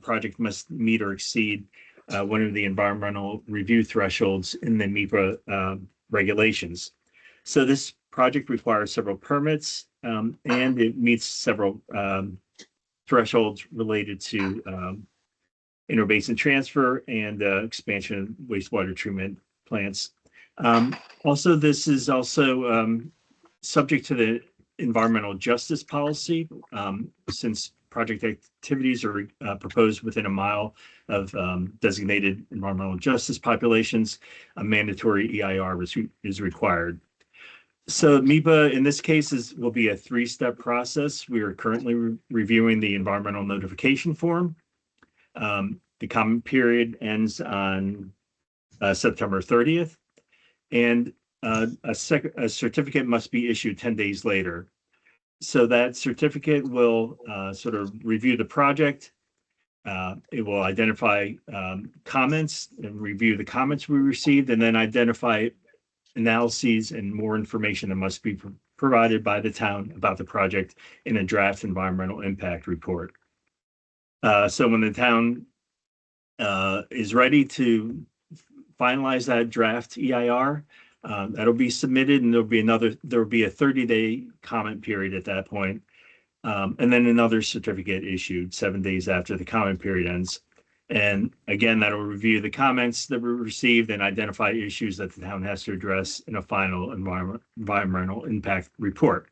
project must meet or exceed one of the environmental review thresholds in the MEPA regulations. So this project requires several permits, and it meets several thresholds related to interbasin transfer and expansion of wastewater treatment plants. Also, this is also subject to the environmental justice policy, since project activities are proposed within a mile of designated environmental justice populations. A mandatory EIR is required. So MEPA in this case will be a three-step process. We are currently reviewing the environmental notification form. The comment period ends on September 30th, and a certificate must be issued 10 days later. So that certificate will sort of review the project. It will identify comments and review the comments we received, and then identify analyses and more information that must be provided by the town about the project in a draft environmental impact report. So when the town is ready to finalize that draft EIR, that'll be submitted, and there'll be a 30-day comment period at that point, and then another certificate issued 7 days after the comment period ends. And again, that'll review the comments that were received and identify issues that the town has to address in a final environmental impact report.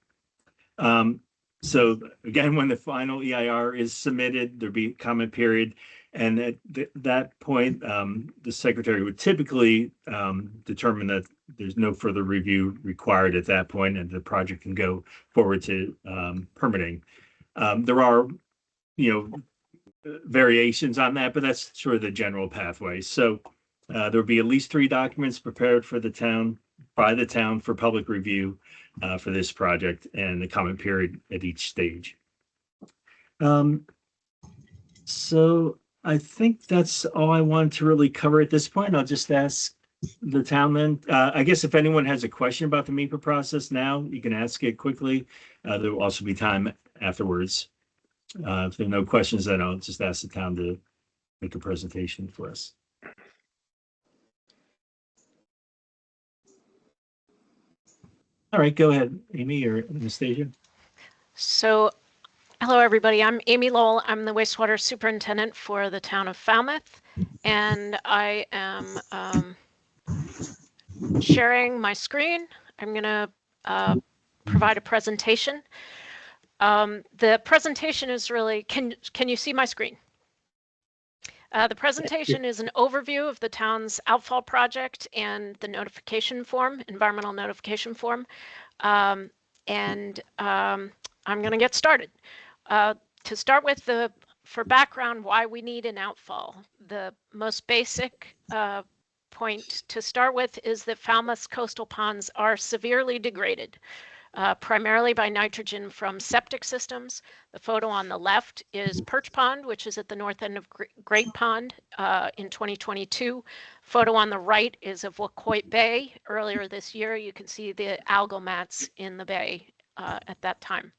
So again, when the final EIR is submitted, there'll be a comment period. And at that point, the secretary would typically determine that there's no further review required at that point, and the project can go forward to permitting. There are, variations on that, but that's sort of the general pathway. So there'll be at least 3 documents prepared for the town, by the town, for public review for this project, and the comment period at each stage. So I think that's all I wanted to really cover at this point. I'll just ask the town then. I guess if anyone has a question about the MEPA process now, you can ask it quickly. There will also be time afterwards. If there are no questions, then I'll just ask the town to make a presentation for us. All right, go ahead, Amy or Anastasia. So, hello, everybody. I'm Amy Lowell. I'm the wastewater superintendent for the town of Falmouth, and I am sharing my screen. I'm going to provide a presentation. The presentation is really, can you see my screen? The presentation is an overview of the town's outfall project and the notification form, environmental notification form. I'm going to get started. To start with, for background, why we need an outfall. The most basic point to start with is that Falmouth's coastal ponds are severely degraded, primarily by nitrogen from septic systems. The photo on the left is Perch Pond, which is at the north end of Great Pond in 2022. Photo on the right is of Wacoit Bay. Earlier this year, you can see the algal mats in the bay at that time.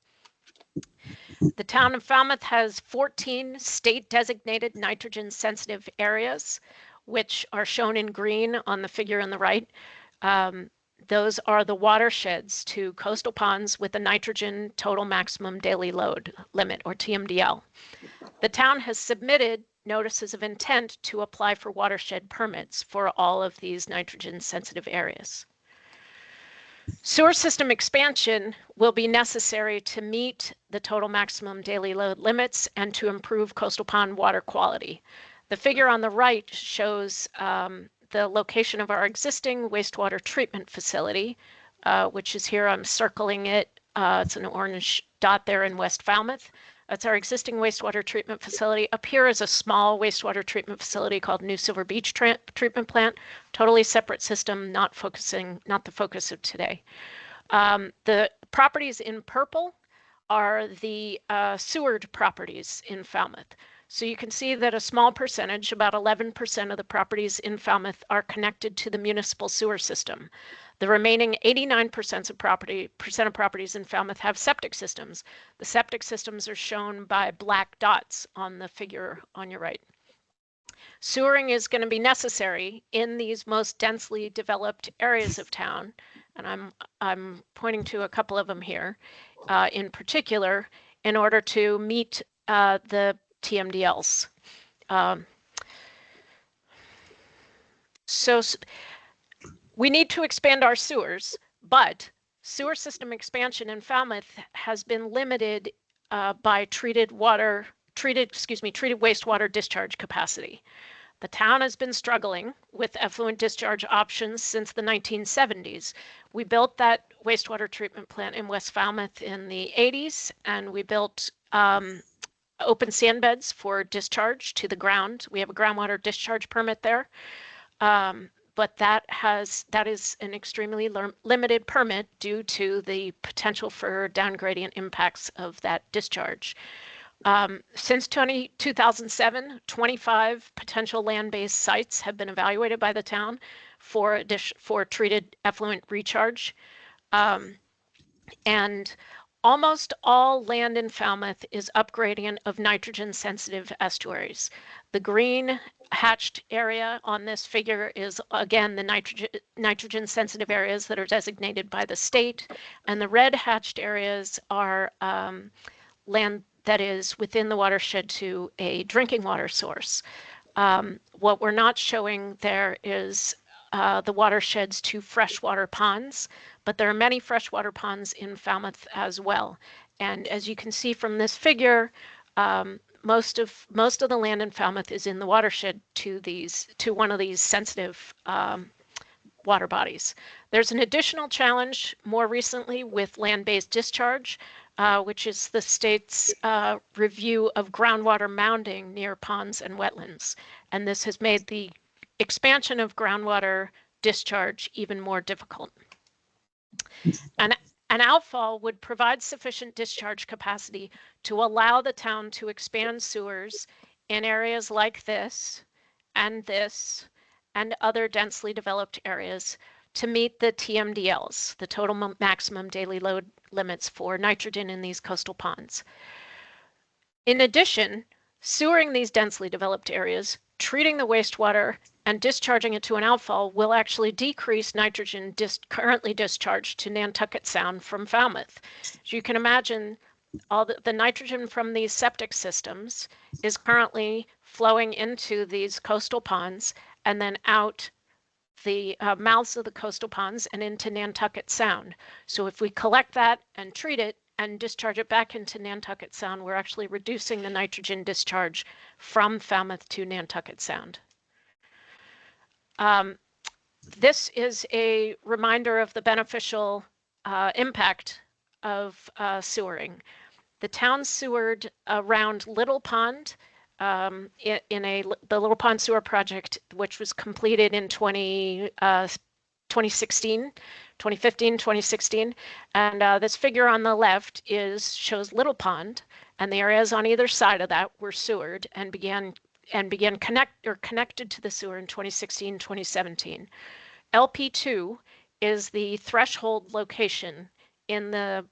The town of Falmouth has 14 state-designated nitrogen-sensitive areas, which are shown in green on the figure on the right. Those are the watersheds to coastal ponds with a nitrogen total maximum daily load limit, or TMDL. The town has submitted notices of intent to apply for watershed permits for all of these nitrogen-sensitive areas. Sewer system expansion will be necessary to meet the total maximum daily load limits and to improve coastal pond water quality. The figure on the right shows the location of our existing wastewater treatment facility, which is here. I'm circling it. It's an orange dot there in West Falmouth. That's our existing wastewater treatment facility. Up here is a small wastewater treatment facility called New Silver Beach Treatment Plant. Totally separate system, not the focus of today. The properties in purple are the sewered properties in Falmouth. So you can see that a small percentage, about 11% of the properties in Falmouth, are connected to the municipal sewer system. The remaining 89% of properties in Falmouth have septic systems. The septic systems are shown by black dots on the figure on your right. Sewering is going to be necessary in these most densely developed areas of town, and I'm pointing to a couple of them here, in particular, in order to meet the TMDLs. So we need to expand our sewers, but sewer system expansion in Falmouth has been limited by treated wastewater discharge capacity. The town has been struggling with effluent discharge options since the 1970s. We built that wastewater treatment plant in West Falmouth in the 80s, and we built open sand beds for discharge to the ground. We have a groundwater discharge permit there. But that is an extremely limited permit due to the potential for down gradient impacts of that discharge. Since 2007, 25 potential land-based sites have been evaluated by the town for treated effluent recharge. And almost all land in Falmouth is upgradient of nitrogen-sensitive estuaries. The green hatched area on this figure is, again, the nitrogen-sensitive areas that are designated by the state, and the red hatched areas are land that is within the watershed to a drinking water source. What we're not showing there is the watersheds to freshwater ponds, but there are many freshwater ponds in Falmouth as well. And as you can see from this figure, most of the land in Falmouth is in the watershed to one of these sensitive water bodies. There's an additional challenge more recently with land-based discharge, which is the state's review of groundwater mounding near ponds and wetlands. And this has made the expansion of groundwater discharge even more difficult. An outfall would provide sufficient discharge capacity to allow the town to expand sewers in areas like this and other densely developed areas to meet the TMDLs, the total maximum daily load limits for nitrogen in these coastal ponds. In addition, sewering these densely developed areas, treating the wastewater, and discharging it to an outfall will actually decrease nitrogen currently discharged to Nantucket Sound from Falmouth. As you can imagine, all the nitrogen from these septic systems is currently flowing into these coastal ponds and then out the mouths of the coastal ponds and into Nantucket Sound. So if we collect that and treat it and discharge it back into Nantucket Sound, we're actually reducing the nitrogen discharge from Falmouth to Nantucket Sound. This is a reminder of the beneficial impact of sewering. The town sewered around Little Pond in the Little Pond Sewer Project, which was completed in 2015, 2016. And this figure on the left shows Little Pond, and the areas on either side of that were sewered and connected to the sewer in 2016, 2017. LP2 is the threshold location in the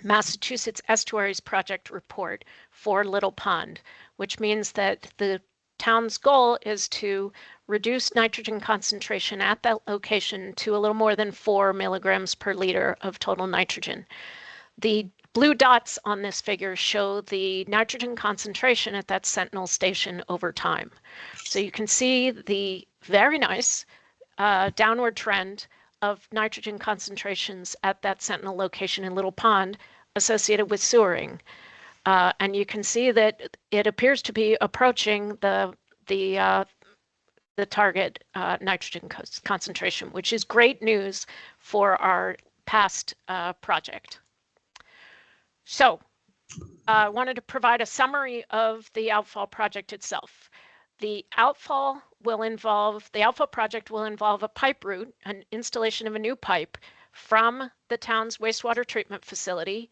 Massachusetts Estuaries Project report for Little Pond, which means that the town's goal is to reduce nitrogen concentration at that location to a little more than 4 milligrams per liter of total nitrogen. The blue dots on this figure show the nitrogen concentration at that Sentinel station over time. So you can see the very nice downward trend of nitrogen concentrations at that Sentinel location in Little Pond associated with sewering. And you can see that it appears to be approaching the target nitrogen concentration, which is great news for our past project. So I wanted to provide a summary of the Outfall project itself. The Outfall project will involve a pipe route, an installation of a new pipe from the town's wastewater treatment facility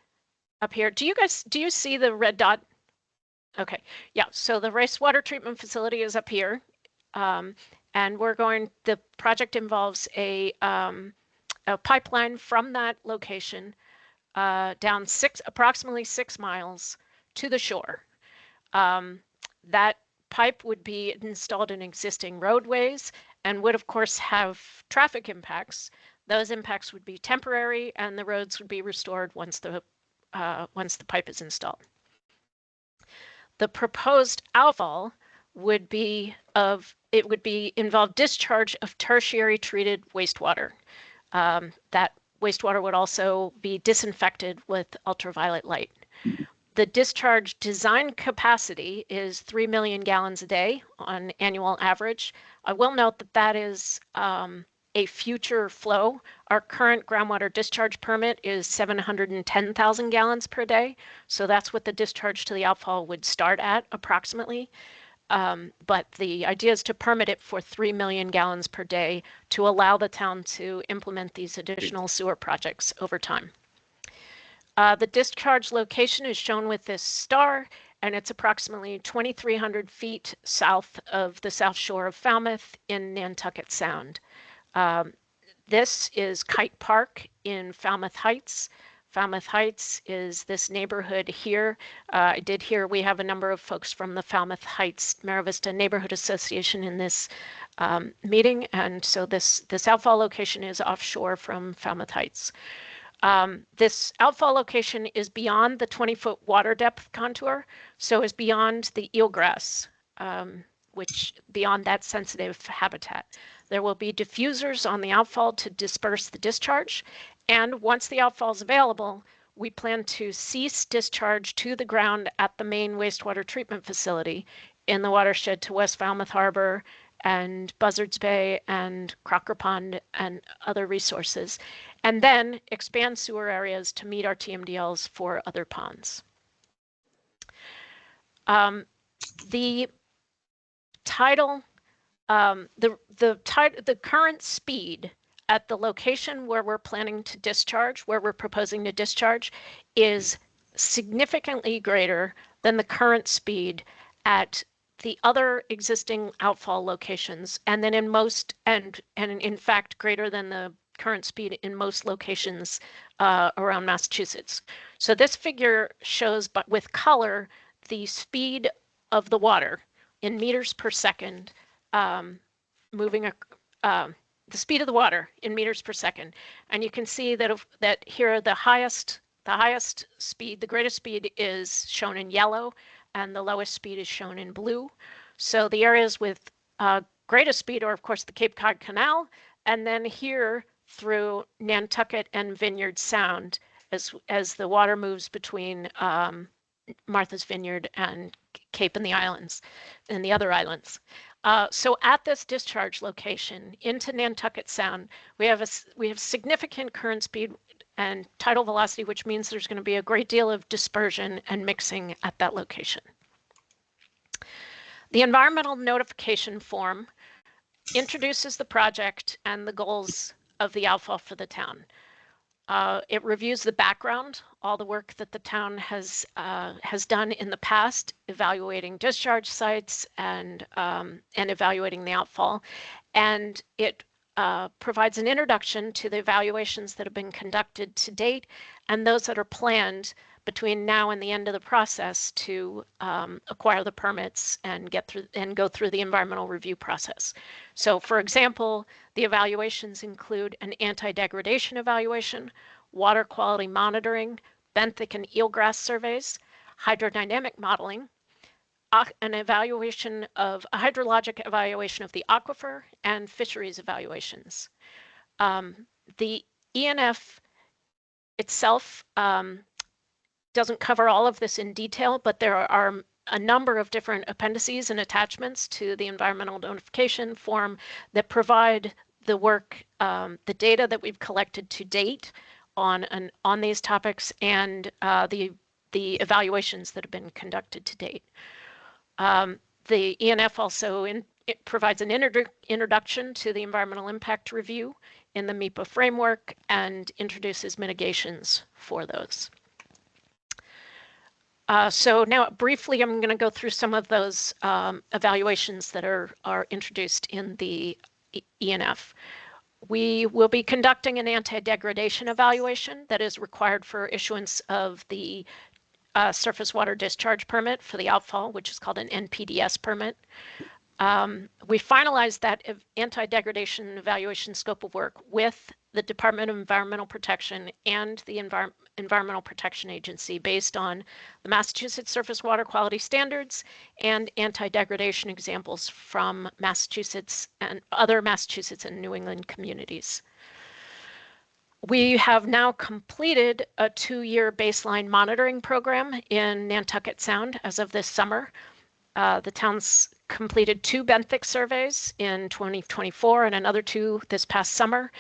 up here. Do you see the red dot? Okay, yeah, so the wastewater treatment facility is up here. And the project involves a pipeline from that location down approximately 6 miles to the shore. That pipe would be installed in existing roadways and would, of course, have traffic impacts. Those impacts would be temporary, and the roads would be restored once the pipe is installed. The proposed outfall would involve discharge of tertiary treated wastewater. That wastewater would also be disinfected with ultraviolet light. The discharge design capacity is 3 million gallons a day on annual average. I will note that that is a future flow. Our current groundwater discharge permit is 710,000 gallons per day. So that's what the discharge to the outfall would start at approximately. But the idea is to permit it for 3 million gallons per day to allow the town to implement these additional sewer projects over time. The discharge location is shown with this star, and it's approximately 2,300 feet south of the south shore of Falmouth in Nantucket Sound. This is Kite Park in Falmouth Heights. Falmouth Heights is this neighborhood here. I did hear we have a number of folks from the Falmouth Heights Mara Vista Neighborhood Association in this meeting, and so this outfall location is offshore from Falmouth Heights. This outfall location is beyond the 20-foot water depth contour, so is beyond the eelgrass, which beyond that sensitive habitat. There will be diffusers on the outfall to disperse the discharge, and once the outfall is available, we plan to cease discharge to the ground at the main wastewater treatment facility in the watershed to West Falmouth Harbor and Buzzards Bay and Crocker Pond and other resources, and then expand sewer areas to meet our TMDLs for other ponds. The tidal, the current speed at the location where we're planning to discharge, where we're proposing to discharge, is significantly greater than the current speed at the other existing outfall locations, and then in fact greater than the current speed in most locations around Massachusetts. So this figure shows, but with color, the speed of the water in meters per second, the speed of the water in meters per second. And you can see that here the highest speed, the greatest speed is shown in yellow, and the lowest speed is shown in blue. So the areas with greatest speed are, of course, the Cape Cod Canal, and then here through Nantucket and Vineyard Sound as the water moves between Martha's Vineyard and Cape and the islands and the other islands. So at this discharge location into Nantucket Sound, we have significant current speed and tidal velocity, which means there's going to be a great deal of dispersion and mixing at that location. The environmental notification form introduces the project and the goals of the outfall for the town. It reviews the background, all the work that the town has done in the past, evaluating discharge sites and evaluating the outfall, and it provides an introduction to the evaluations that have been conducted to date and those that are planned between now and the end of the process to acquire the permits and go through the environmental review process. So, for example, the evaluations include an anti-degradation evaluation, water quality monitoring, benthic and eelgrass surveys, hydrodynamic modeling, an evaluation of a hydrologic evaluation of the aquifer, and fisheries evaluations. The ENF itself doesn't cover all of this in detail, but there are a number of different appendices and attachments to the environmental notification form that provide the work, the data that we've collected to date on these topics and the evaluations that have been conducted to date. The ENF also it provides an introduction to the environmental impact review in the MEPA framework and introduces mitigations for those. So now briefly, I'm going to go through some of those evaluations that are introduced in the ENF. We will be conducting an anti-degradation evaluation that is required for issuance of the surface water discharge permit for the outfall, which is called an NPDS permit. We finalized that anti-degradation evaluation scope of work with the Department of Environmental Protection and the Environmental Protection Agency based on the Massachusetts Surface Water Quality Standards and anti-degradation examples from Massachusetts and other Massachusetts and New England communities. We have now completed a 2-year baseline monitoring program in Nantucket Sound as of this summer. The town's completed 2 benthic surveys in 2024 and another 2 this past summer,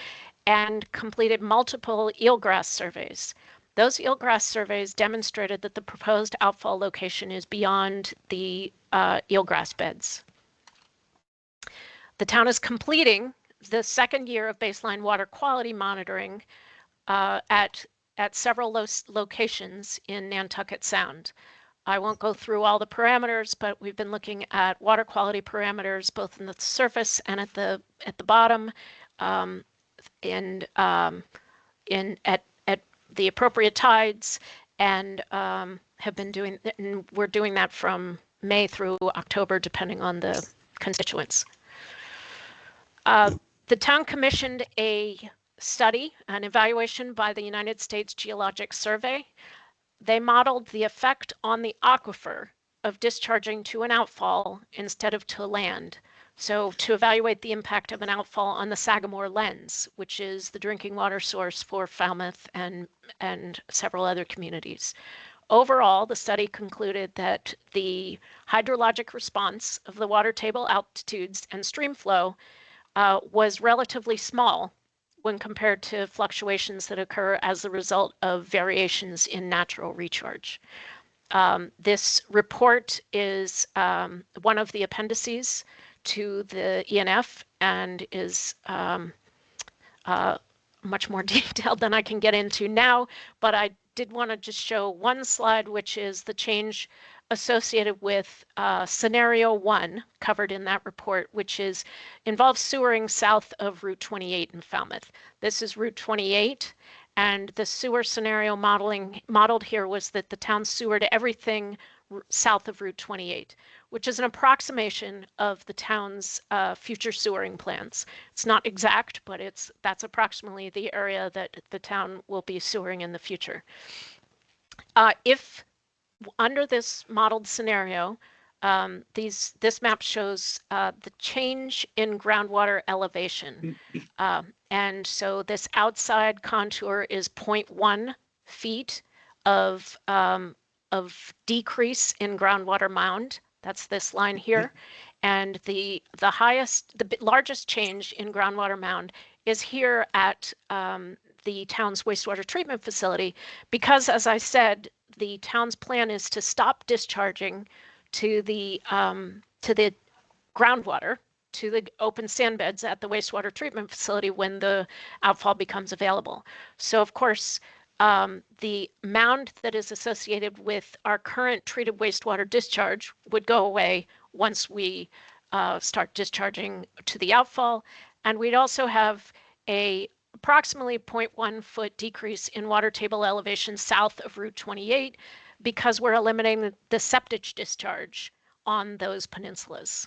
and completed multiple eelgrass surveys. Those eelgrass surveys demonstrated that the proposed outfall location is beyond the eelgrass beds. The town is completing the 2nd year of baseline water quality monitoring at several locations in Nantucket Sound. I won't go through all the parameters, but we've been looking at water quality parameters both in the surface and at the bottom, at the appropriate tides, and we're doing that from May through October, depending on the constituents. The town commissioned a study, an evaluation by the United States Geologic Survey. They modeled the effect on the aquifer of discharging to an outfall instead of to land. So to evaluate the impact of an outfall on the Sagamore Lens, which is the drinking water source for Falmouth and several other communities. Overall, the study concluded that the hydrologic response of the water table altitudes and stream flow was relatively small when compared to fluctuations that occur as a result of variations in natural recharge. This report is one of the appendices to the ENF and is much more detailed than I can get into now, but I did want to just show one slide, which is the change associated with scenario 1 covered in that report, which involves sewering south of Route 28 in Falmouth. This is Route 28, and the sewer scenario modeled here was that the town sewered everything south of Route 28, which is an approximation of the town's future sewering plans. It's not exact, but that's approximately the area that the town will be sewering in the future. If under this modeled scenario, this map shows the change in groundwater elevation. And so this outside contour is 0.1 feet of decrease in groundwater mound. That's this line here. And the largest change in groundwater mound is here at the town's wastewater treatment facility, because, as I said, the town's plan is to stop discharging to the groundwater, to the open sand beds at the wastewater treatment facility when the outfall becomes available. So, of course, the mound that is associated with our current treated wastewater discharge would go away once we start discharging to the outfall. And we'd also have a approximately 0.1 foot decrease in water table elevation south of Route 28 because we're eliminating the septic discharge on those peninsulas.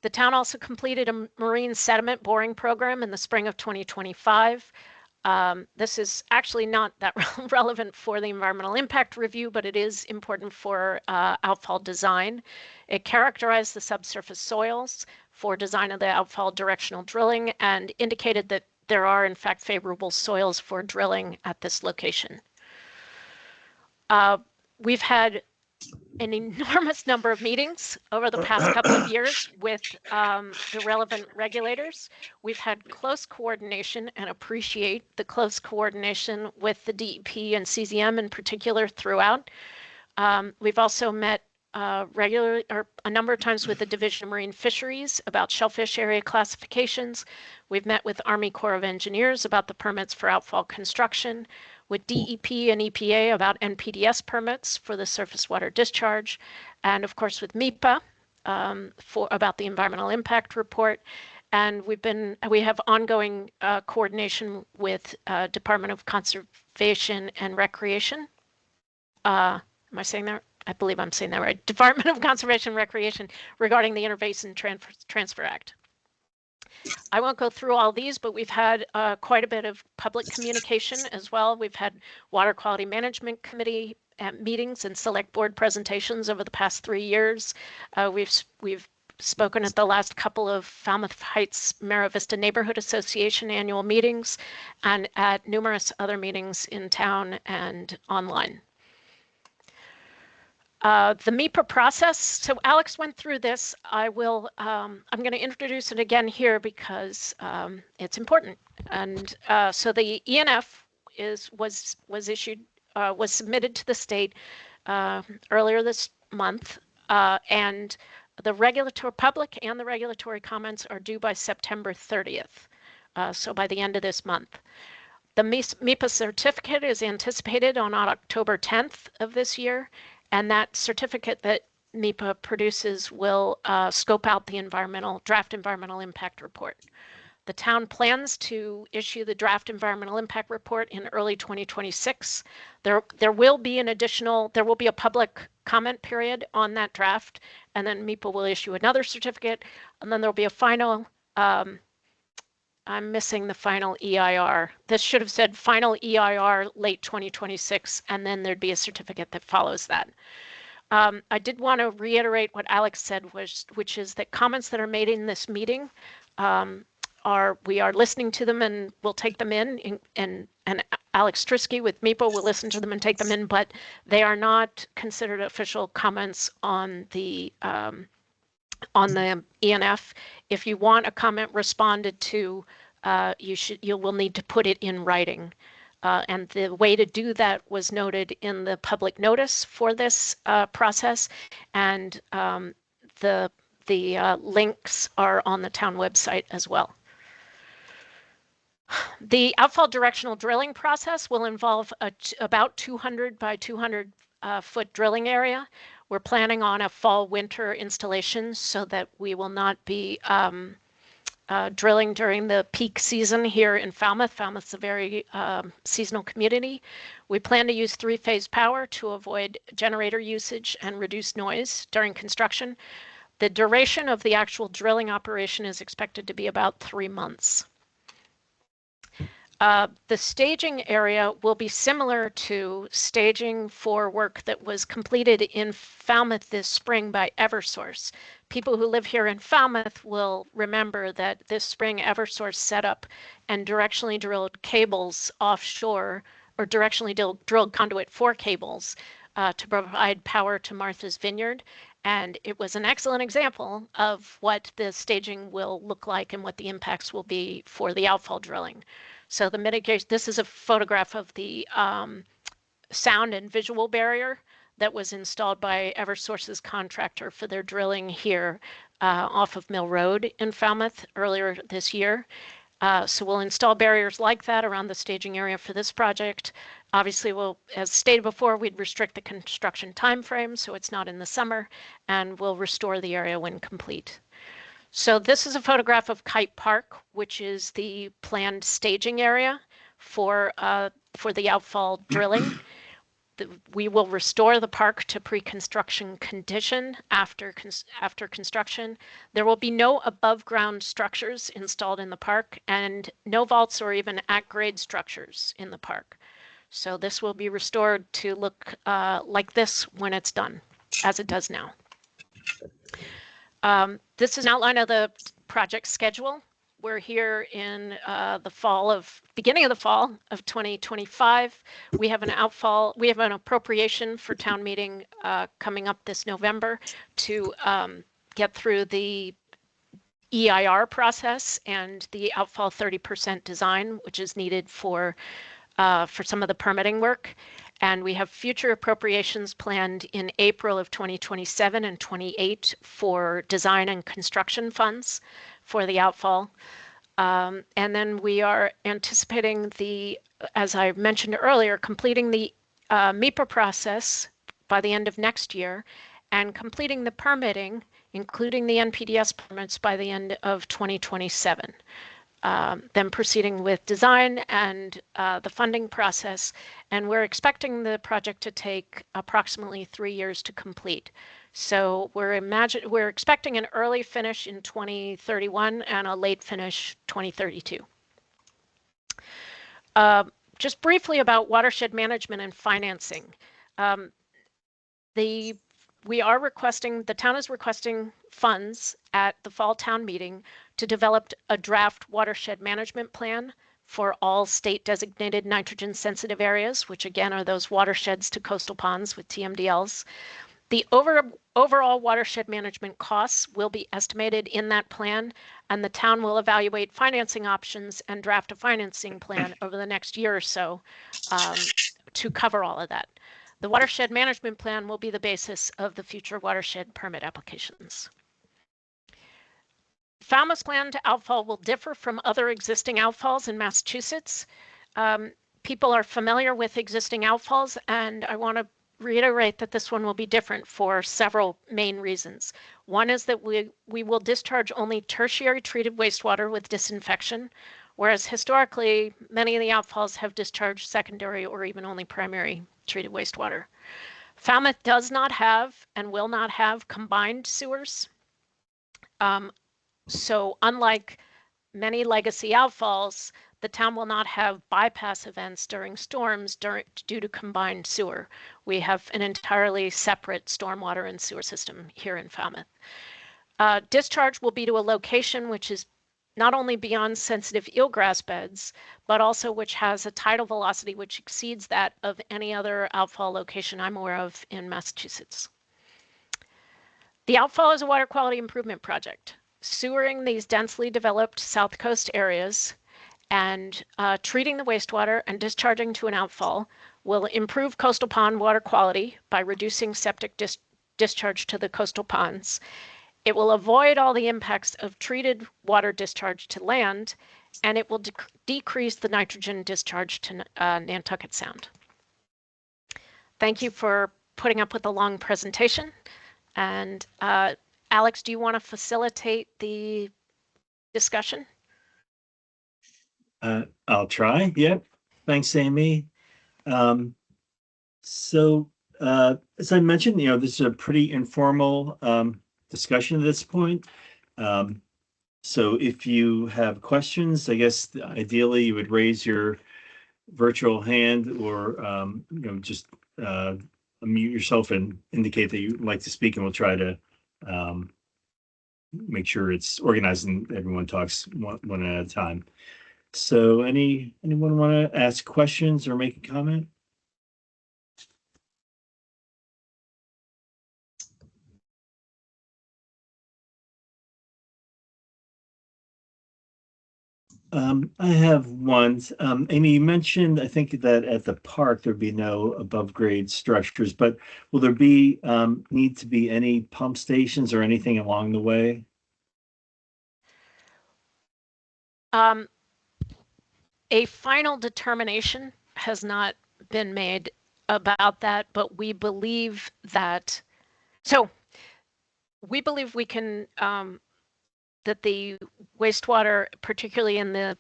The town also completed a marine sediment boring program in the spring of 2025. This is actually not that relevant for the environmental impact review, but it is important for outfall design. It characterized the subsurface soils for design of the outfall directional drilling and indicated that there are, in fact, favorable soils for drilling at this location. We've had an enormous number of meetings over the past couple of years with the relevant regulators. We've had close coordination and appreciate the close coordination with the DEP and CZM in particular throughout. We've also met regularly or a number of times with the Division of Marine Fisheries about shellfish area classifications. We've met with Army Corps of Engineers about the permits for outfall construction. with DEP and EPA about NPDES permits for the surface water discharge, and of course with MEPA about the environmental impact report. And we have ongoing coordination with Department of Conservation and Recreation. Am I saying that? I believe I'm saying that right. Department of Conservation and Recreation regarding the Interbasin Transfer Act. I won't go through all these, but we've had quite a bit of public communication as well. We've had Water Quality Management Committee meetings and select board presentations over the past 3 years. We've spoken at the last couple of Falmouth Heights Mara Vista Neighborhood Association annual meetings and at numerous other meetings in town and online. The MEPA process. So Alex went through this. I'm going to introduce it again here because it's important. And so the ENF was submitted to the state earlier this month, and the public and the regulatory comments are due by September 30th. So by the end of this month. The MEPA certificate is anticipated on October 10th of this year. And that certificate that MEPA produces will scope out the draft environmental impact report. The town plans to issue the draft environmental impact report in early 2026. There will be a public comment period on that draft, and then MEPA will issue another certificate, and then there'll be a final. I'm missing the final EIR. This should have said final EIR late 2026, and then there'd be a certificate that follows that. I did want to reiterate what Alex said, which is that comments that are made in this meeting we are listening to them and we'll take them in, and Alex Trisky with MEPA will listen to them and take them in, but they are not considered official comments on the ENF. If you want a comment responded to, you will need to put it in writing. And the way to do that was noted in the public notice for this process, and the links are on the town website as well. The outfall directional drilling process will involve about 200 by 200 foot drilling area. We're planning on a fall-winter installation so that we will not be drilling during the peak season here in Falmouth. Falmouth's a very seasonal community. We plan to use 3-phase power to avoid generator usage and reduce noise during construction. The duration of the actual drilling operation is expected to be about 3 months. The staging area will be similar to staging for work that was completed in Falmouth this spring by Eversource. People who live here in Falmouth will remember that this spring Eversource set up and directionally drilled cables offshore, or directionally drilled conduit for cables to provide power to Martha's Vineyard. And it was an excellent example of what the staging will look like and what the impacts will be for the outfall drilling. So the mitigation, this is a photograph of the sound and visual barrier that was installed by Eversource's contractor for their drilling here off of Mill Road in Falmouth earlier this year. So we'll install barriers like that around the staging area for this project. Obviously, as stated before, we'd restrict the construction time frame so it's not in the summer, and we'll restore the area when complete. So this is a photograph of Kite Park, which is the planned staging area for the outfall drilling. We will restore the park to pre-construction condition after construction. There will be no above-ground structures installed in the park and no vaults or even at-grade structures in the park. So this will be restored to look like this when it's done, as it does now. This is an outline of the project schedule. We're here in beginning of the fall of 2025. We have an appropriation for town meeting coming up this November to get through the EIR process and the outfall 30% design, which is needed for some of the permitting work. And we have future appropriations planned in April of 2027 and 28 for design and construction funds for the outfall. And then we are anticipating as I mentioned earlier, completing the MEPA process by the end of next year and completing the permitting, including the NPDS permits, by the end of 2027. Then proceeding with design and the funding process. And we're expecting the project to take approximately 3 years to complete. So we're expecting an early finish in 2031 and a late finish 2032. Just briefly about watershed management and financing. The town is requesting funds at the fall town meeting to develop a draft watershed management plan for all state designated nitrogen sensitive areas, which again are those watersheds to coastal ponds with TMDLs. The overall watershed management costs will be estimated in that plan, and the town will evaluate financing options and draft a financing plan over the next year or so to cover all of that. The watershed management plan will be the basis of the future watershed permit applications. Falmouth's plan to outfall will differ from other existing outfalls in Massachusetts. People are familiar with existing outfalls, and I want to reiterate that this one will be different for several main reasons. One is that we will discharge only tertiary treated wastewater with disinfection, whereas historically many of the outfalls have discharged secondary or even only primary treated wastewater. Falmouth does not have and will not have combined sewers. So unlike many legacy outfalls, the town will not have bypass events during storms due to combined sewer. We have an entirely separate stormwater and sewer system here in Falmouth. Discharge will be to a location which is not only beyond sensitive eelgrass beds, but also which has a tidal velocity which exceeds that of any other outfall location I'm aware of in Massachusetts. The outfall is a water quality improvement project. Sewering these densely developed South Coast areas and treating the wastewater and discharging to an outfall will improve coastal pond water quality by reducing septic discharge to the coastal ponds. It will avoid all the impacts of treated water discharge to land, and it will decrease the nitrogen discharge to Nantucket Sound. Thank you for putting up with a long presentation. And Alex, do you want to facilitate the discussion? I'll try. Yep. Thanks, Amy. So as I mentioned, this is a pretty informal discussion at this point. So if you have questions, I guess ideally you would raise your virtual hand or just unmute yourself and indicate that you'd like to speak, and we'll try to make sure it's organized and everyone talks one at a time. So anyone want to ask questions or make a comment? I have one. Amy, you mentioned, I think, that at the park there'd be no above grade structures, but will there be need to be any pump stations or anything along the way? A final determination has not been made about that, but we believe that, we believe we can, that the wastewater, particularly in the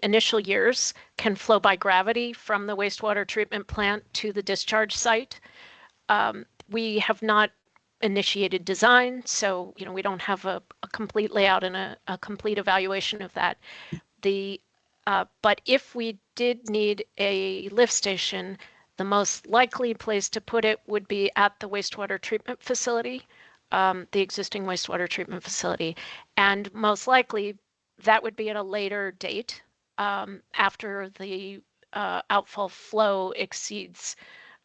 initial years, can flow by gravity from the wastewater treatment plant to the discharge site. We have not initiated design, so we don't have a complete layout and a complete evaluation of that. But if we did need a lift station, the most likely place to put it would be at the wastewater treatment facility, the existing wastewater treatment facility. And most likely that would be at a later date after the outfall flow exceeds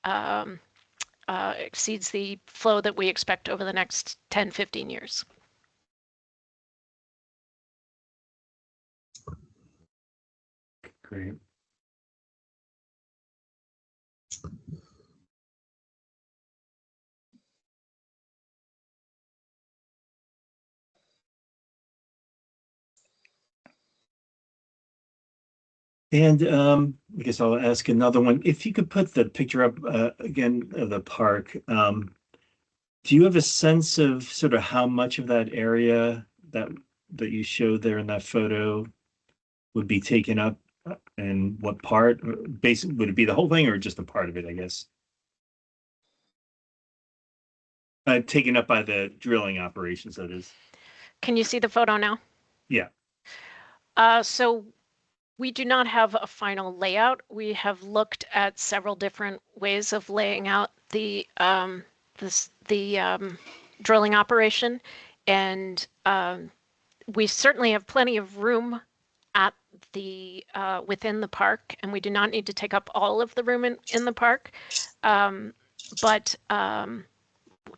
the flow that we expect over the next 10, 15 years. Great. And I guess I'll ask another one. If you could put the picture up again of the park, do you have a sense of sort of how much of that area that you showed there in that photo would be taken up, and what part? Basically, would it be the whole thing or just a part of it, I guess? Taken up by the drilling operations, that is. Can you see the photo now? Yeah. So we do not have a final layout. We have looked at several different ways of laying out the drilling operation, and we certainly have plenty of room at the within the park, and we do not need to take up all of the room in the park. But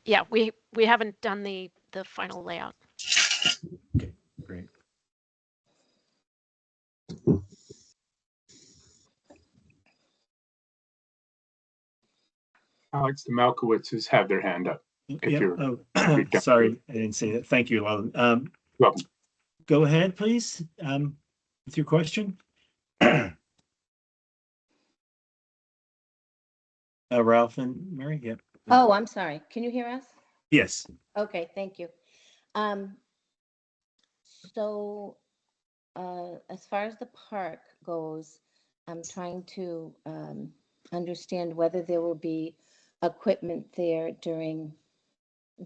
yeah, we haven't done the final layout. Okay, great. Alex, the Malkowitzes have their hand up. If Yeah. you're Sorry, I didn't say that. Thank you, Alan. welcome. Go ahead, please, with your question. Ralph and Mary, yeah. Oh, I'm sorry. Can you hear us? Yes. Okay, thank you. So as far as the park goes, I'm trying to understand whether there will be equipment there during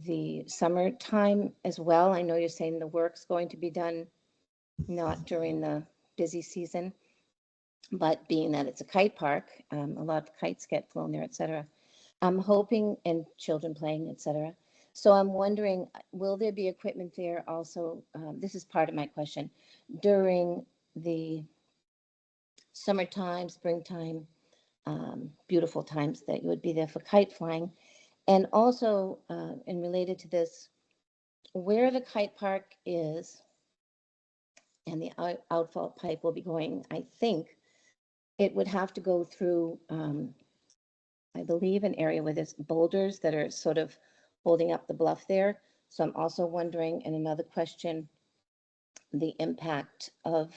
the summertime as well. I know you're saying the work's going to be done not during the busy season, but being that it's a kite park, a lot of kites get flown there, etc. I'm hoping, and children playing, etc. So I'm wondering, will there be equipment there also? This is part of my question. During the summertime, springtime, beautiful times that you would be there for kite flying. And also, and related to this, where the kite park is and the outfall pipe will be going, I think it would have to go through, I believe, an area where there's boulders that are sort of holding up the bluff there. So I'm also wondering, and another question, the impact of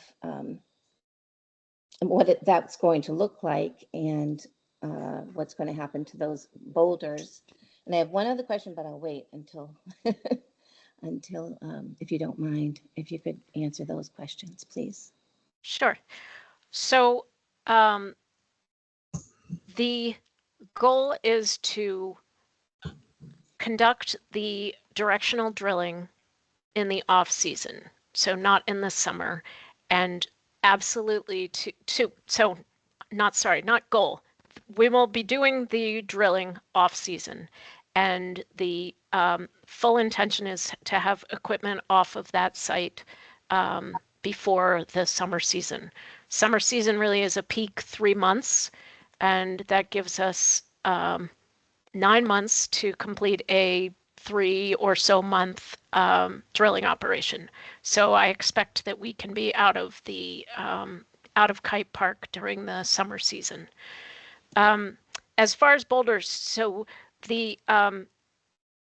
what that's going to look like, and what's going to happen to those boulders. And I have one other question, but I'll wait until until if you don't mind, if you could answer those questions, please. Sure. So the goal is to conduct the directional drilling in the off season, so not in the summer, and absolutely not goal. We will be doing the drilling off season, and the full intention is to have equipment off of that site before the summer season. Summer season really is a peak 3 months, and that gives us 9 months to complete a 3 or so month drilling operation. So I expect that we can be out of Kite Park during the summer season. As far as boulders, so the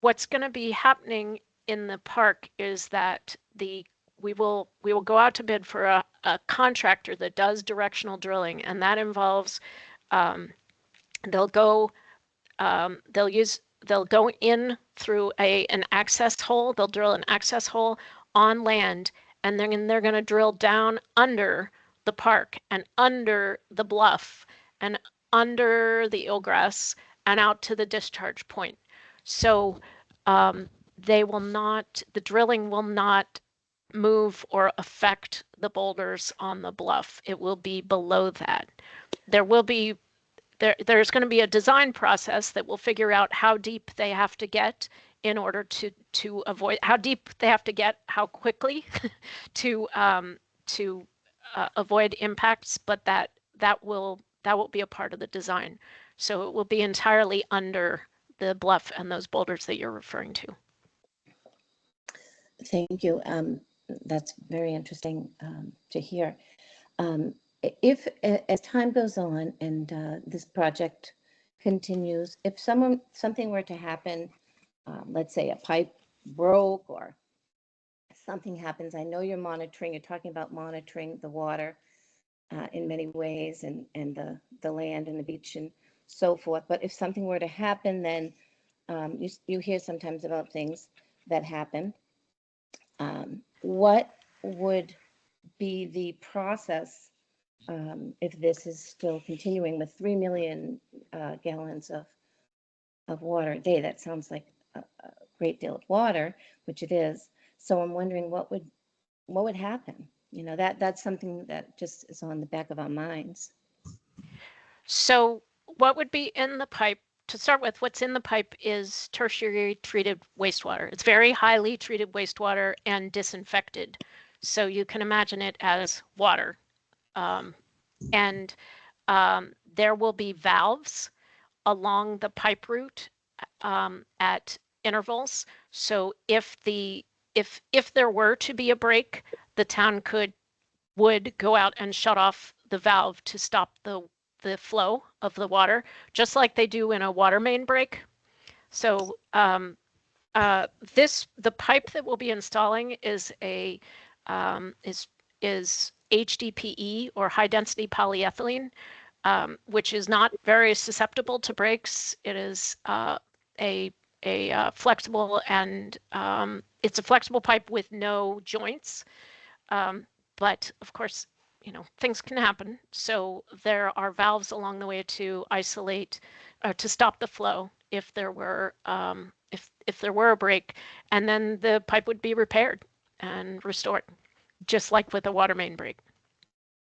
what's going to be happening in the park is that we will go out to bid for a contractor that does directional drilling, and that involves they'll go in through an access hole. They'll drill an access hole on land, and then they're going to drill down under the park and under the bluff and under the eelgrass and out to the discharge point. So the drilling will not move or affect the boulders on the bluff. It will be below that. There's going to be a design process that will figure out how deep they have to get in order to avoid how deep they have to get, how quickly to avoid impacts, but that will be a part of the design. So it will be entirely under the bluff and those boulders that you're referring to. Thank you. That's very interesting to hear. If as time goes on and this project continues, if something were to happen, let's say a pipe broke or something happens, I know you're talking about monitoring the water. in many ways, and the land and the beach and so forth. But if something were to happen, then you hear sometimes about things that happen. What would be the process if this is still continuing with 3 million gallons of water a day? That sounds like a great deal of water, which it is. So I'm wondering what would happen. You know, that's something that just is on the back of our minds. So what would be in the pipe? To start with, what's in the pipe is tertiary treated wastewater. It's very highly treated wastewater and disinfected. So you can imagine it as water. And there will be valves along the pipe route at intervals. So if there were to be a break, the town would go out and shut off the valve to stop the flow of the water, just like they do in a water main break. So the pipe that we'll be installing is is HDPE, or high density polyethylene, which is not very susceptible to breaks. It is a flexible, and it's a flexible pipe with no joints. But of course, you know, things can happen. So there are valves along the way to isolate, to stop the flow if there were if there were a break, and then the pipe would be repaired and restored, just like with a water main break.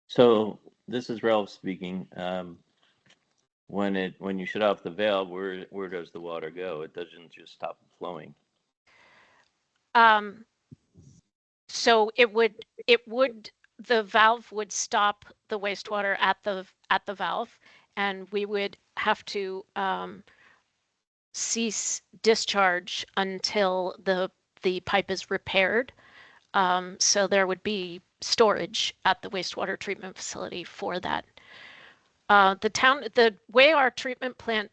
So this is Ralph speaking. When you shut off the valve, where does the water go? It doesn't just stop flowing. So the valve would stop the wastewater at the valve, and we would have to cease discharge until the pipe is repaired. So there would be storage at the wastewater treatment facility for that. The way our treatment plant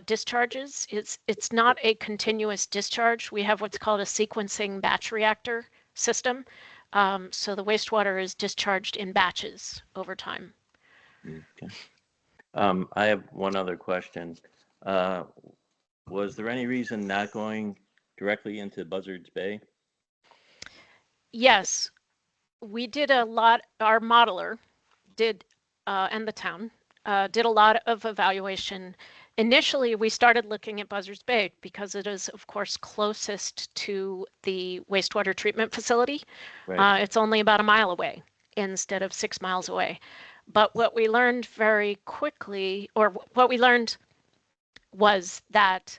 discharges, it's not a continuous discharge. We have what's called a sequencing batch reactor system. So the wastewater is discharged in batches over time. Okay. I have one other question. Was there any reason not going directly into Buzzards Bay? Yes, we did a lot. Our modeler did, and the town did a lot of evaluation. Initially, we started looking at Buzzards Bay because it is, of course, closest to the wastewater treatment facility. Right. It's only about a mile away instead of 6 miles away. But what we learned very quickly, or what we learned, was that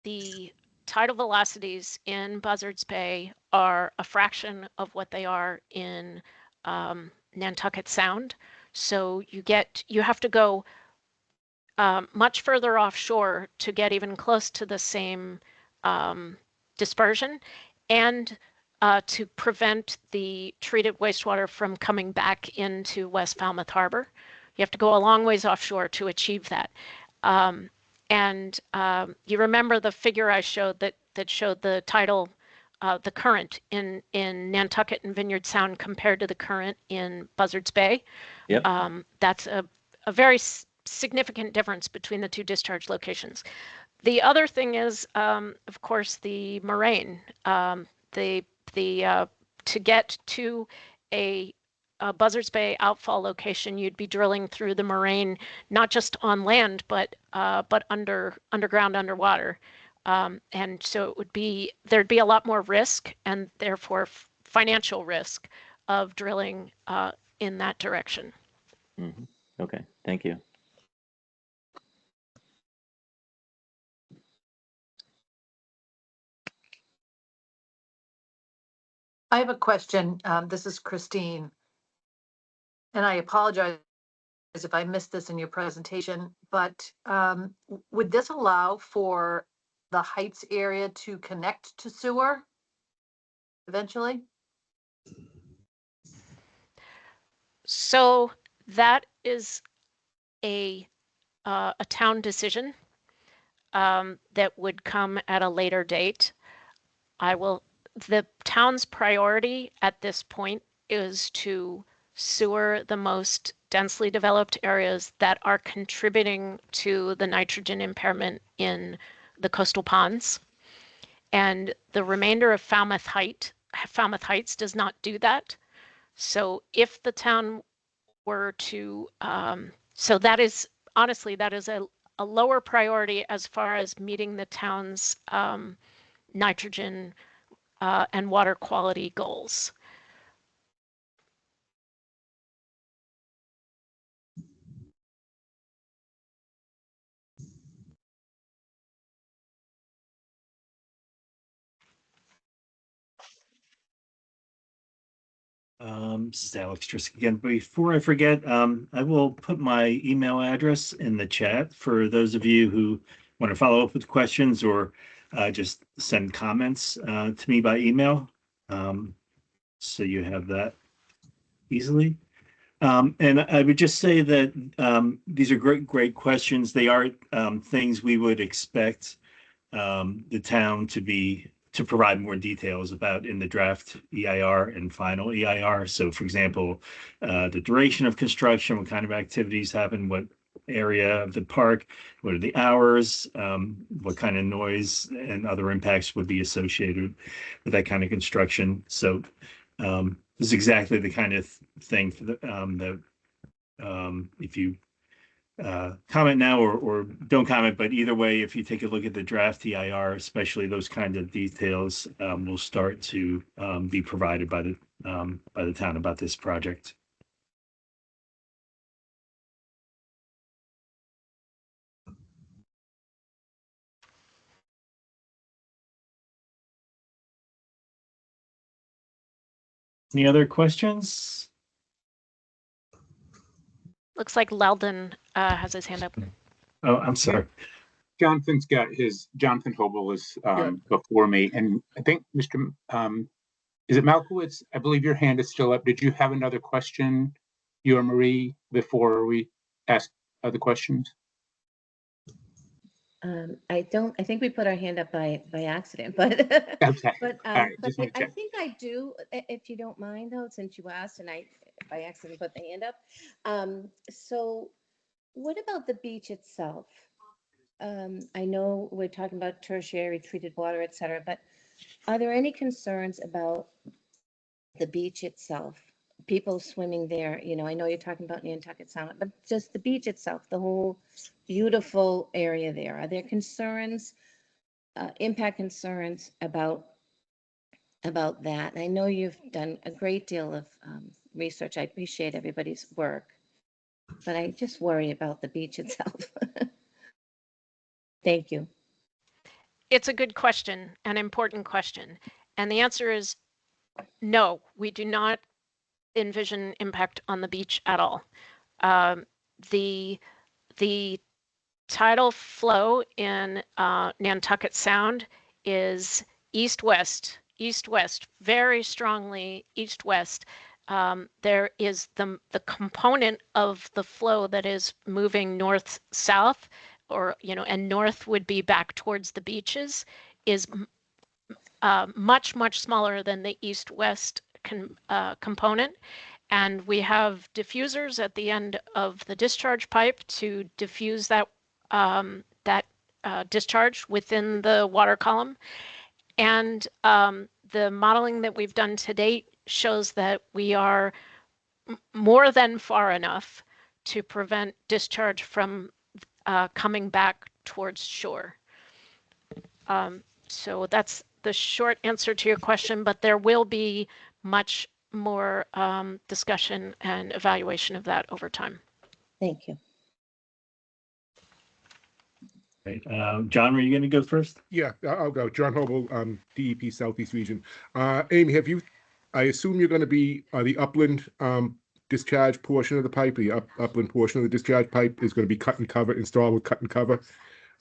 the tidal velocities in Buzzards Bay are a fraction of what they are in Nantucket Sound. So you have to go much further offshore to get even close to the same dispersion, and to prevent the treated wastewater from coming back into West Falmouth Harbor. You have to go a long ways offshore to achieve that. And you remember the figure I showed that showed the tidal, the current in Nantucket and Vineyard Sound compared to the current in Buzzards Bay. Yep. That's a very significant difference between the two discharge locations. The other thing is, of course, the moraine. To get to a Buzzards Bay outfall location, you'd be drilling through the moraine, not just on land, but underground, underwater. And so there'd be a lot more risk, and therefore financial risk, of drilling in that direction. Mm-hmm. Okay, thank you. I have a question. This is Christine. And I apologize if I missed this in your presentation, but would this allow for the Heights area to connect to sewer eventually? So that is a town decision that would come at a later date. The town's priority at this point is to sewer the most densely developed areas that are contributing to the nitrogen impairment in the coastal ponds. And the remainder of Falmouth Heights does not do that. So if the town were to, so that is, honestly, that is a lower priority as far as meeting the town's nitrogen and water quality goals. This is Alex Trisk again. Before I forget, I will put my email address in the chat for those of you who want to follow up with questions or just send comments to me by email. So you have that easily. And I would just say that these are great questions. They are things we would expect the town to provide more details about in the draft EIR and final EIR. So for example, the duration of construction, what kind of activities happen, what area of the park, what are the hours, what kind of noise and other impacts would be associated with that kind of construction. So this is exactly the kind of thing for that if you comment now or don't comment, but either way, if you take a look at the draft EIR, especially those kind of details will start to be provided by the town about this project. Any other questions? Looks like Leldon has his hand up. Oh, I'm sorry. Jonathan Hobel is before me, and I think Mr. Is it Malkowitz? I believe your hand is still up. Did you have another question, you or Marie, before we ask other questions? I think we put our hand up by accident, but Okay. but, All right, but just wanna I check. think I do, if you don't mind though, since you asked and I by accident put the hand up. So what about the beach itself? I know we're talking about tertiary treated water, et cetera, but are there any concerns about the beach itself? People swimming there, you know, I know you're talking about Nantucket Sound, but just the beach itself, the whole beautiful area there. Are there concerns, impact concerns about that? And I know you've done a great deal of research. I appreciate everybody's work, but I just worry about the beach itself. Thank you. It's a good question, an important question. And the answer is no, we do not envision impact on the beach at all. The tidal flow in Nantucket Sound is east-west, very strongly east-west. There is the component of the flow that is moving north-south, or, you know, and north would be back towards the beaches, is much smaller than the east-west component. And we have diffusers at the end of the discharge pipe to diffuse that discharge within the water column. And the modeling that we've done to date shows that we are more than far enough to prevent discharge from coming back towards shore. So that's the short answer to your question, but there will be much more discussion and evaluation of that over time. Thank you. Right. John, were you going to go first? Yeah, I'll go. John Hobel, DEP Southeast Region. Amy, I assume you're going to be the upland discharge portion of the pipe, the upland portion of the discharge pipe is going to be cut and cover, installed with cut and cover.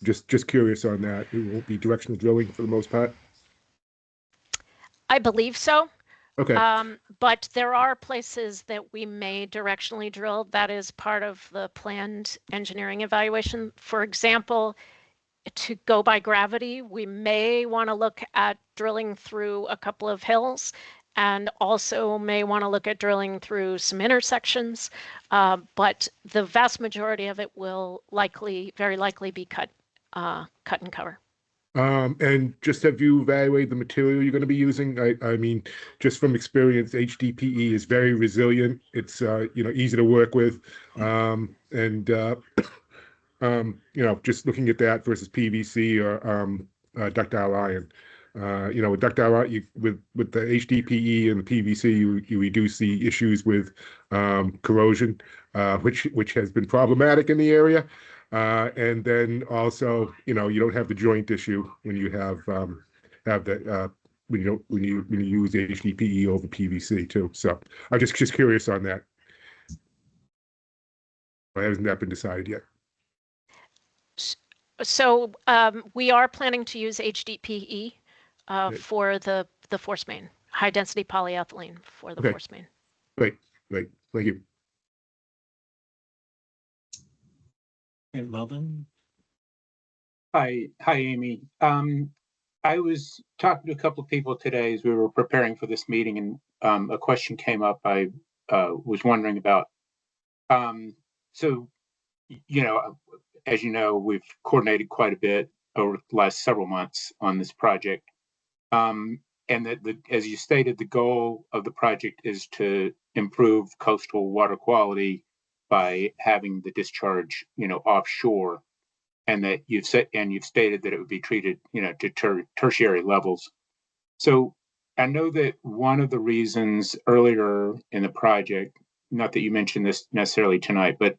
Just curious on that. It won't be directional drilling for the most part. I believe so. Okay. But there are places that we may directionally drill. That is part of the planned engineering evaluation. For example, to go by gravity, we may want to look at drilling through a couple of hills and also may want to look at drilling through some intersections, but the vast majority of it will very likely be cut and cover. And just have you evaluated the material you're going to be using? I mean, just from experience, HDPE is very resilient. It's easy to work with, and just looking at that versus PVC or ductile iron. With ductile iron, with the HDPE and the PVC, you reduce the issues with corrosion, which has been problematic in the area. And then also, you don't have the joint issue when you have the when you use HDPE over PVC too. So I'm just curious on that. Why hasn't that been decided yet? So we are planning to use HDPE for the force main, high density polyethylene for the force main. Great. Thank you. And Melvin? Hi, Amy. I was talking to a couple of people today as we were preparing for this meeting, and a question came up I was wondering about. So, as you know, we've coordinated quite a bit over the last several months on this project. And that, as you stated, the goal of the project is to improve coastal water quality by having the discharge, offshore, and that you've stated that it would be treated, to tertiary levels. So I know that one of the reasons earlier in the project, not that you mentioned this necessarily tonight, but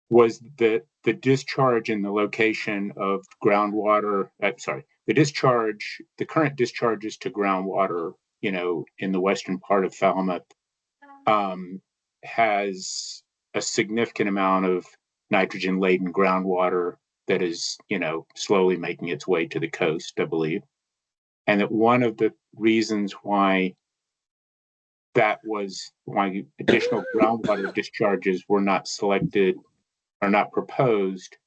was that the discharge in the location of groundwater, the current discharges to groundwater, in the western part of Falmouth, has a significant amount of nitrogen laden groundwater that is, slowly making its way to the coast, I believe. And that one of the reasons why additional groundwater discharges were not selected or not proposed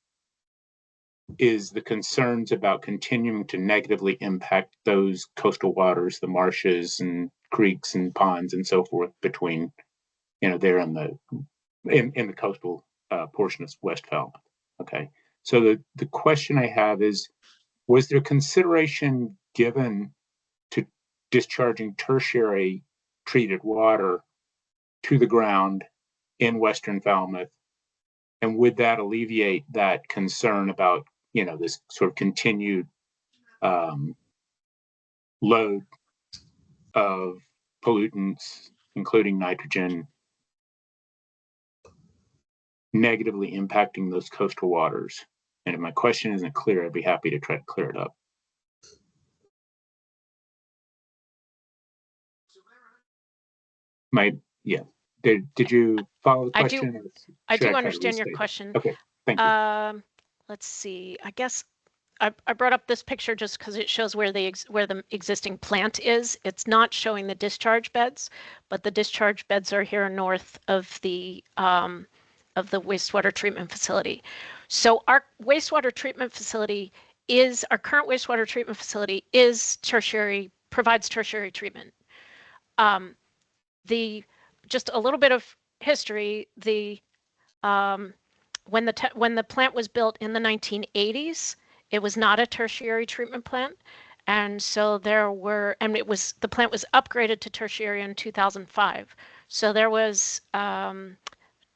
is the concerns about continuing to negatively impact those coastal waters, the marshes and creeks and ponds and so forth between, there in the coastal portion of West Falmouth. Okay. So the question I have is, was there consideration given to discharging tertiary treated water to the ground in Western Falmouth? And would that alleviate that concern about, this sort of continued load of pollutants, including nitrogen, negatively impacting those coastal waters? And if my question isn't clear, I'd be happy to try to clear it up. Did you follow the question? I do understand your question. Okay, thank you. Let's see. I guess I brought up this picture just because it shows where the existing plant is. It's not showing the discharge beds, but the discharge beds are here north of the wastewater treatment facility. So our wastewater treatment facility our current wastewater treatment facility provides tertiary treatment. Just a little bit of history, when the plant was built in the 1980s, it was not a tertiary treatment plant. And so the plant was upgraded to tertiary in 2005. So there was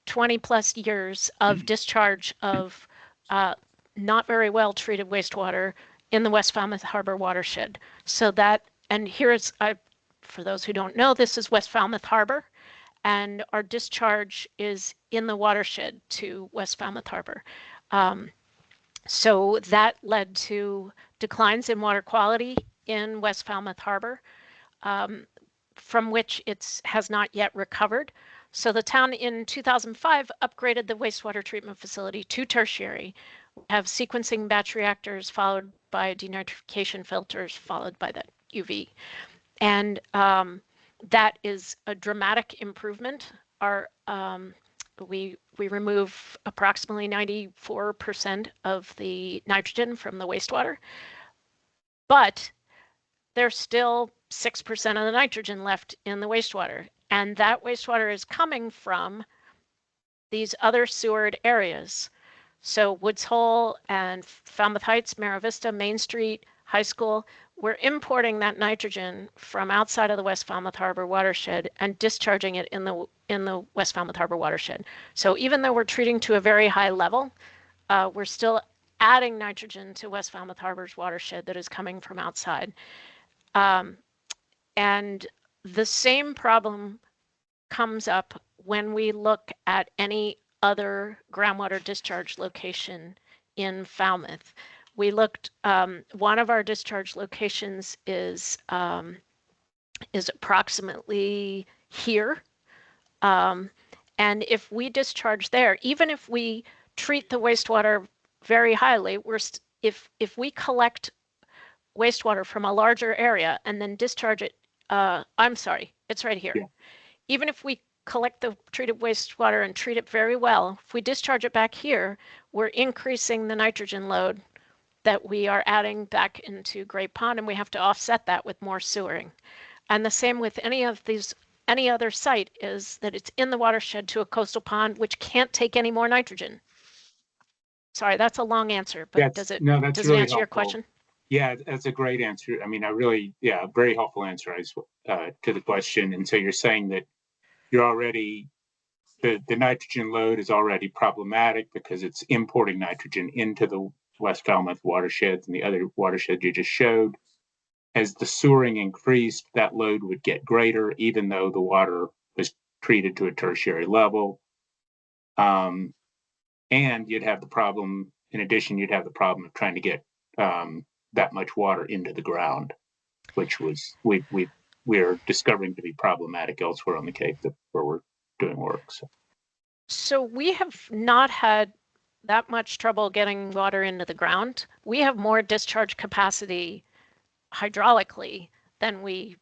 20 plus years of discharge of not very well treated wastewater in the West Falmouth Harbor watershed. So for those who don't know, this is West Falmouth Harbor, and our discharge is in the watershed to West Falmouth Harbor. So that led to declines in water quality in West Falmouth Harbor, from which it has not yet recovered. So the town in 2005 upgraded the wastewater treatment facility to tertiary, have sequencing batch reactors followed by denitrification filters followed by the UV. And that is a dramatic improvement. We remove approximately 94% of the nitrogen from the wastewater, but there's still 6% of the nitrogen left in the wastewater. And that wastewater is coming from these other sewered areas. So Woods Hole and Falmouth Heights, Mara Vista, Main Street, High School, we're importing that nitrogen from outside of the West Falmouth Harbor watershed and discharging it in the West Falmouth Harbor watershed. So even though we're treating to a very high level, we're still adding nitrogen to West Falmouth Harbor's watershed that is coming from outside. And the same problem comes up when we look at any other groundwater discharge location in Falmouth. We looked, one of our discharge locations is approximately here. And if we discharge there, even if we treat the wastewater very highly, if we collect wastewater from a larger area and then discharge it, I'm sorry, it's right here. Yeah. Even if we collect the treated wastewater and treat it very well, if we discharge it back here, we're increasing the nitrogen load that we are adding back into Great Pond, and we have to offset that with more sewering. And the same with any other site is that it's in the watershed to a coastal pond, which can't take any more nitrogen. Sorry, that's a long answer, but does it really answer your helpful. question? Yeah, that's a great answer. I mean, very helpful answer to the question. And so you're saying that you're already, the nitrogen load is already problematic because it's importing nitrogen into the West Falmouth watersheds and the other watershed you just showed. As the sewering increased, that load would get greater, even though the water was treated to a tertiary level. And you'd have the problem, in addition, you'd have the problem of trying to get that much water into the ground, which was we're discovering to be problematic elsewhere on the Cape where we're doing work. So we have not had that much trouble getting water into the ground. We have more discharge capacity hydraulically than we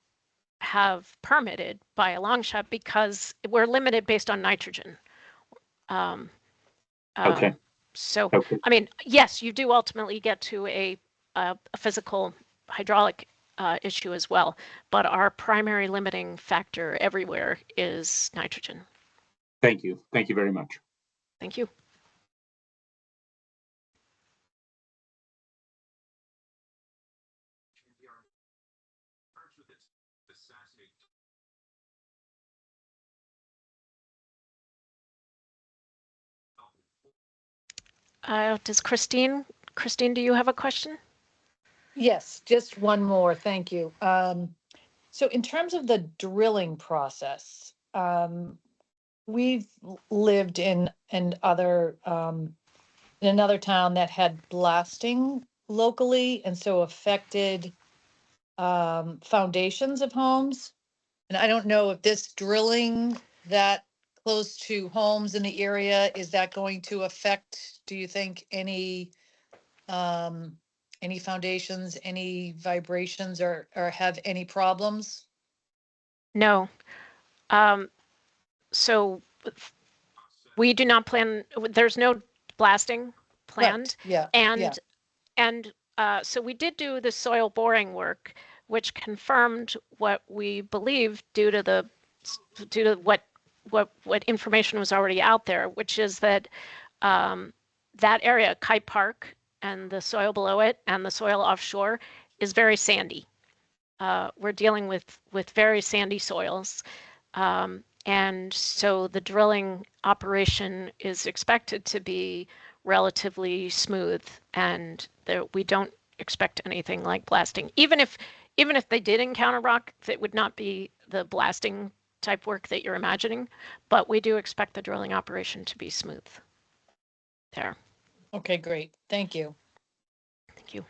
have permitted by a long shot because we're limited based on nitrogen. Okay. So, I mean, yes, you do ultimately get to a physical hydraulic issue as well, but our primary limiting factor everywhere is nitrogen. Thank you. Thank you very much. Thank you. Does Christine, do you have a question? Yes, just one more. Thank you. So in terms of the drilling process, we've lived in another town that had blasting locally and so affected foundations of homes. And I don't know if this drilling that close to homes in the area, is that going to affect, do you think, any foundations, any vibrations or have any problems? No. So we do not plan, there's no blasting planned. Right. Yeah. And so we did do the soil boring work, which confirmed what we believe due to what information was already out there, which is that that area, Kite Park, and the soil below it and the soil offshore is very sandy. We're dealing with very sandy soils. And so the drilling operation is expected to be relatively smooth, and we don't expect anything like blasting. Even if they did encounter rock, it would not be the blasting type work that you're imagining, but we do expect the drilling operation to be smooth there. Okay, great. Thank you. Thank you.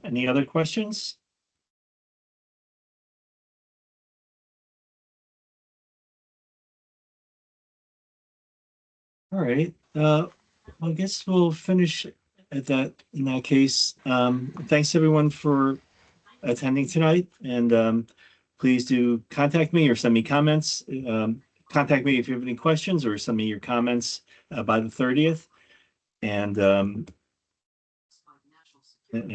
Any other questions? All right. Well, I guess we'll finish in that case. Thanks everyone for attending tonight, and please do contact me or send me comments contact me if you have any questions or send me your comments by the 30th. And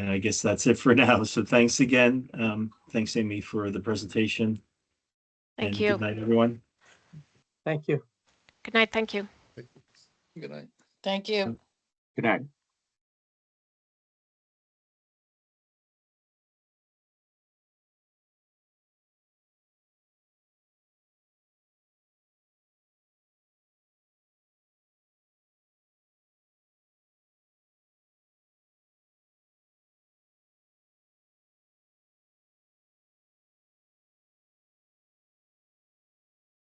I guess that's it for now. So thanks again. Thanks, Amy, for the presentation. Thank And you. Good night, everyone. Thank you. Good night. Thank you. Good night. Thank you. Good night.